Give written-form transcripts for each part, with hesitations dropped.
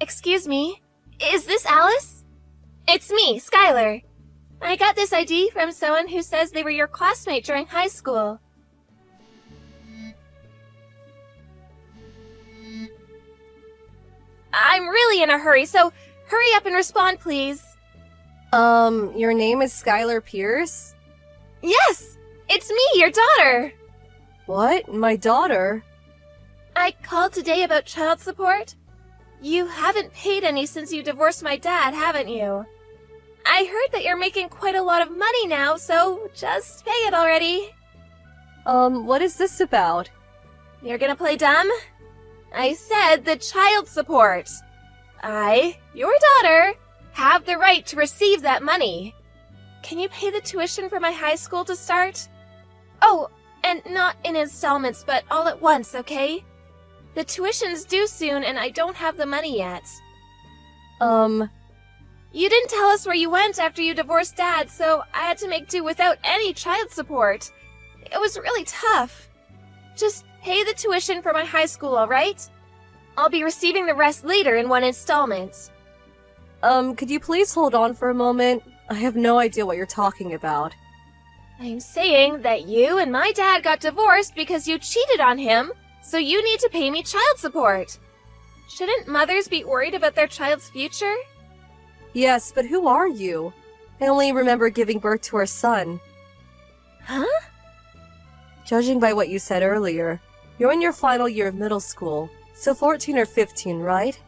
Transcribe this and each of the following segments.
Excuse me, is this Alice? It's me, Skylar. I got this ID from someone who says they were your classmate during high school. I'm really in a hurry, so hurry up and respond, please. Your name is Skylar Pierce? Yes, it's me, your daughter. What? My daughter? I called today about child support. You haven't paid any since you divorced my dad, haven't you? I heard that you're making quite a lot of money now, so just pay it already. What is this about? You're gonna play dumb? I said the child support. I, your daughter, have the right to receive that money. Can you pay the tuition for my high school to start? Oh, and not in installments, but all at once, okay? The tuition's due soon and I don't have the money yet. You didn't tell us where you went after you divorced Dad, so I had to make do without any child support. It was really tough. Just pay the tuition for my high school, alright? I'll be receiving the rest later in one installment. Could you please hold on for a moment? I have no idea what you're talking about. I'm saying that you and my dad got divorced because you cheated on him, so you need to pay me child support. Shouldn't mothers be worried about their child's future? Yes, but who are you? I only remember giving birth to our son. Huh? Judging by what you said earlier, you're in your final year of middle school, so 14 or 15, right?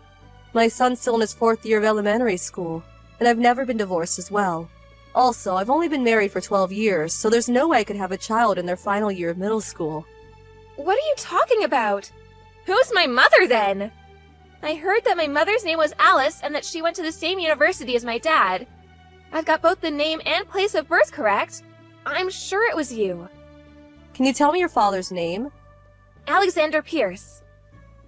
My son's still in his 4th year of elementary school, and I've never been divorced as well. Also, I've only been married for 12 years, so there's no way I could have a child in their final year of middle school. What are you talking about? Who's my mother, then? I heard that my mother's name was Alice and that she went to the same university as my dad. I've got both the name and place of birth correct. I'm sure it was you. Can you tell me your father's name? Alexander Pierce.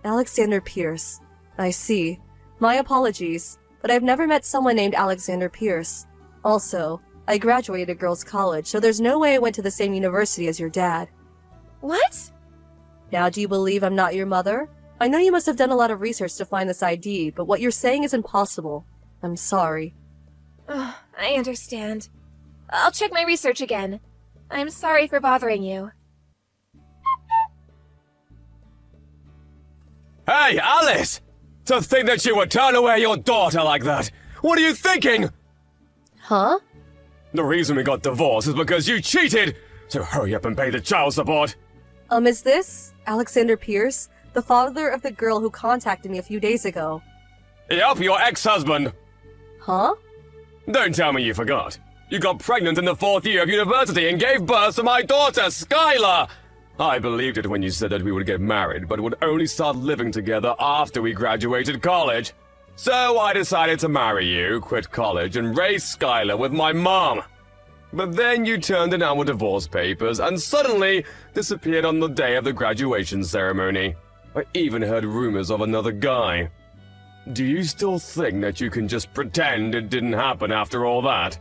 Alexander Pierce. I see. My apologies, but I've never met someone named Alexander Pierce. Also, I graduated girls' college, so there's no way I went to the same university as your dad. What? Now, do you believe I'm not your mother? I know you must have done a lot of research to find this ID, but what you're saying is impossible. I'm sorry. Oh, I understand. I'll check my research again. I'm sorry for bothering you. Hey, Alice! To think that you would turn away your daughter like that! What are you thinking? Huh? The reason we got divorced is because you cheated! So hurry up and pay the child support! Is this Alexander Pierce, the father of the girl who contacted me a few days ago? Yup, your ex-husband! Huh? Don't tell me you forgot. You got pregnant in the 4th year of university and gave birth to my daughter, Skylar! I believed it when you said that we would get married, but would only start living together after we graduated college. So I decided to marry you, quit college, and raise Skylar with my mom. But then you turned in our divorce papers and suddenly disappeared on the day of the graduation ceremony. I even heard rumors of another guy. Do you still think that you can just pretend it didn't happen after all that?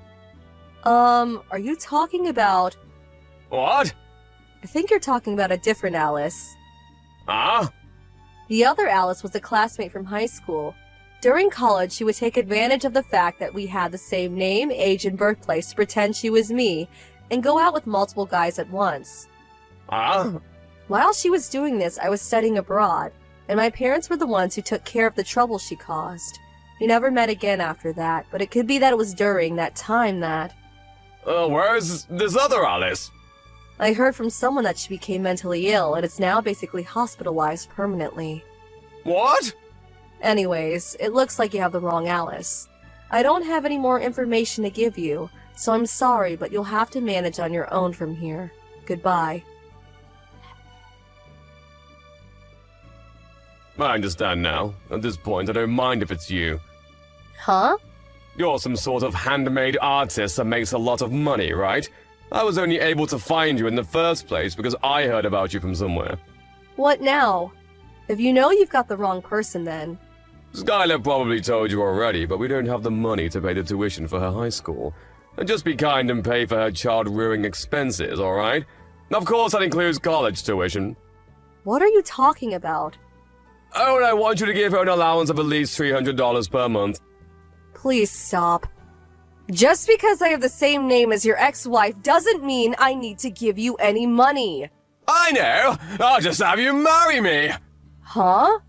Are you talking about... What? I think you're talking about a different Alice. Huh? The other Alice was a classmate from high school. During college, she would take advantage of the fact that we had the same name, age, and birthplace to pretend she was me, and go out with multiple guys at once. Huh? While she was doing this, I was studying abroad, and my parents were the ones who took care of the trouble she caused. We never met again after that, but it could be that it was during that time that... Where's this other Alice? I heard from someone that she became mentally ill and is now basically hospitalized permanently. What? Anyways, it looks like you have the wrong Alice. I don't have any more information to give you, so I'm sorry, but you'll have to manage on your own from here. Goodbye. I understand now. At this point, I don't mind if it's you. Huh? You're some sort of handmade artist that makes a lot of money, right? I was only able to find you in the first place because I heard about you from somewhere. What now? If you know, you've got the wrong person then. Skylar probably told you already, but we don't have the money to pay the tuition for her high school. And just be kind and pay for her child-rearing expenses, alright? Of course that includes college tuition. What are you talking about? Oh, and I want you to give her an allowance of at least $300 per month. Please stop. Just because I have the same name as your ex-wife doesn't mean I need to give you any money. I know! I'll just have you marry me! Huh?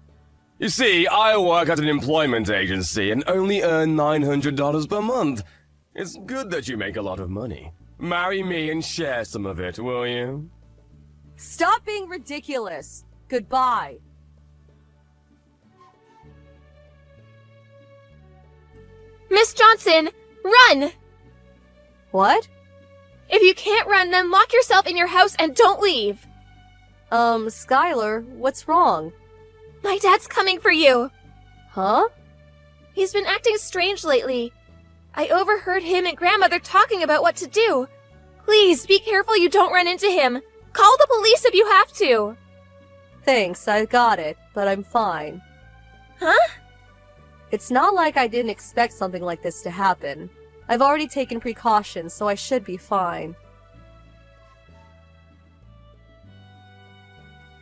You see, I work at an employment agency and only earn $900 per month. It's good that you make a lot of money. Marry me and share some of it, will you? Stop being ridiculous. Goodbye. Miss Johnson, run! What? If you can't run, then lock yourself in your house and don't leave. Skylar, what's wrong? My dad's coming for you. Huh? He's been acting strange lately. I overheard him and Grandmother talking about what to do. Please, be careful you don't run into him. Call the police if you have to. Thanks, I got it, but I'm fine. Huh? It's not like I didn't expect something like this to happen. I've already taken precautions, so I should be fine.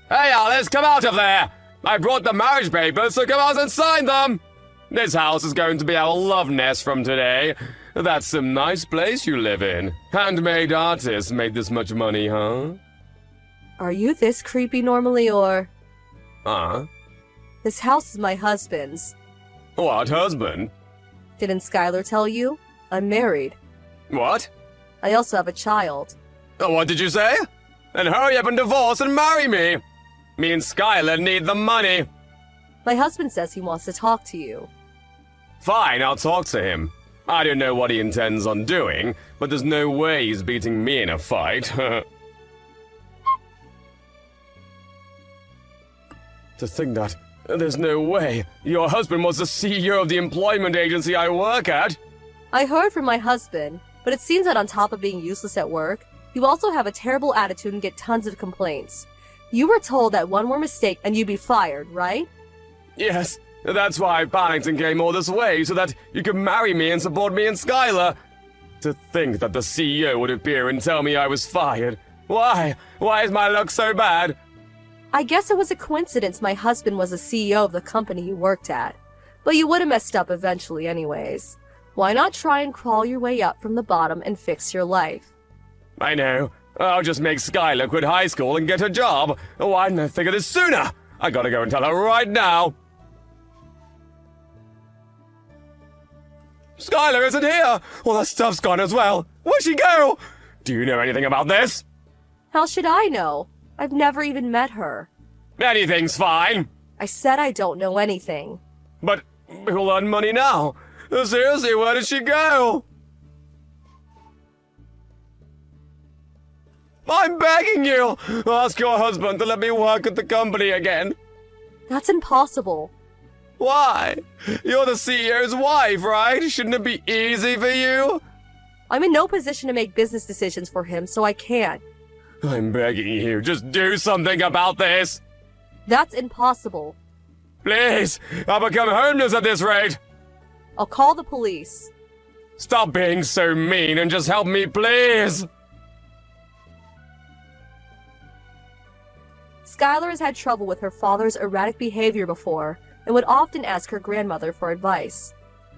Hey, Alice, come out of there! I brought the marriage papers, so come out and sign them! This house is going to be our love nest from today. That's some nice place you live in. Handmade artists made this much money, huh? Are you this creepy normally, or...? This house is my husband's. What husband? Didn't Skylar tell you? I'm married. What? I also have a child. What did you say? Then hurry up and divorce and marry me! Me and Skylar need the money! My husband says he wants to talk to you. Fine, I'll talk to him. I don't know what he intends on doing, but there's no way he's beating me in a fight. To think that there's no way your husband was the CEO of the employment agency I work at. I heard from my husband, but it seems that on top of being useless at work, you also have a terrible attitude and get tons of complaints. You were told that one more mistake and you'd be fired, right? Yes, that's why Paddington came all this way, so that you could marry me and support me and Skylar. To think that the CEO would appear and tell me I was fired. Why? Why is my luck so bad? I guess it was a coincidence my husband was the CEO of the company you worked at. But you would have messed up eventually anyways. Why not try and crawl your way up from the bottom and fix your life? I know. I'll just make Skylar quit high school and get a job. Why didn't I think of this sooner? I gotta go and tell her right now. Skylar isn't here! All that stuff's gone as well. Where'd she go? Do you know anything about this? How should I know? I've never even met her. Anything's fine. I said I don't know anything. But who'll earn money now? Seriously, where did she go? I'm begging you! Ask your husband to let me work at the company again. That's impossible. Why? You're the CEO's wife, right? Shouldn't it be easy for you? I'm in no position to make business decisions for him, so I can't. I'm begging you, just do something about this. That's impossible. Please, I'll become homeless at this rate. I'll call the police. Stop being so mean and just help me, please. Skylar has had trouble with her father's erratic behavior before, and would often ask her grandmother for advice.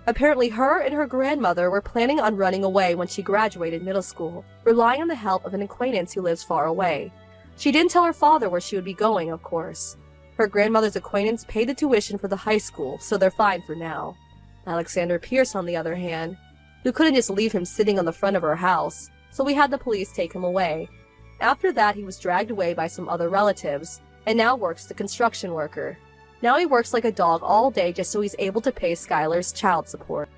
Apparently her and her grandmother were planning on running away when she graduated middle school, relying on the help of an acquaintance who lives far away. She didn't tell her father where she would be going, of course. Her grandmother's acquaintance paid the tuition for the high school, so they're fine for now. Alexander Pierce, on the other hand, we couldn't just leave him sitting on the front of our house, so we had the police take him away. After that, he was dragged away by some other relatives, and now works as a construction worker. Now he works like a dog all day just so he's able to pay Skylar's child support.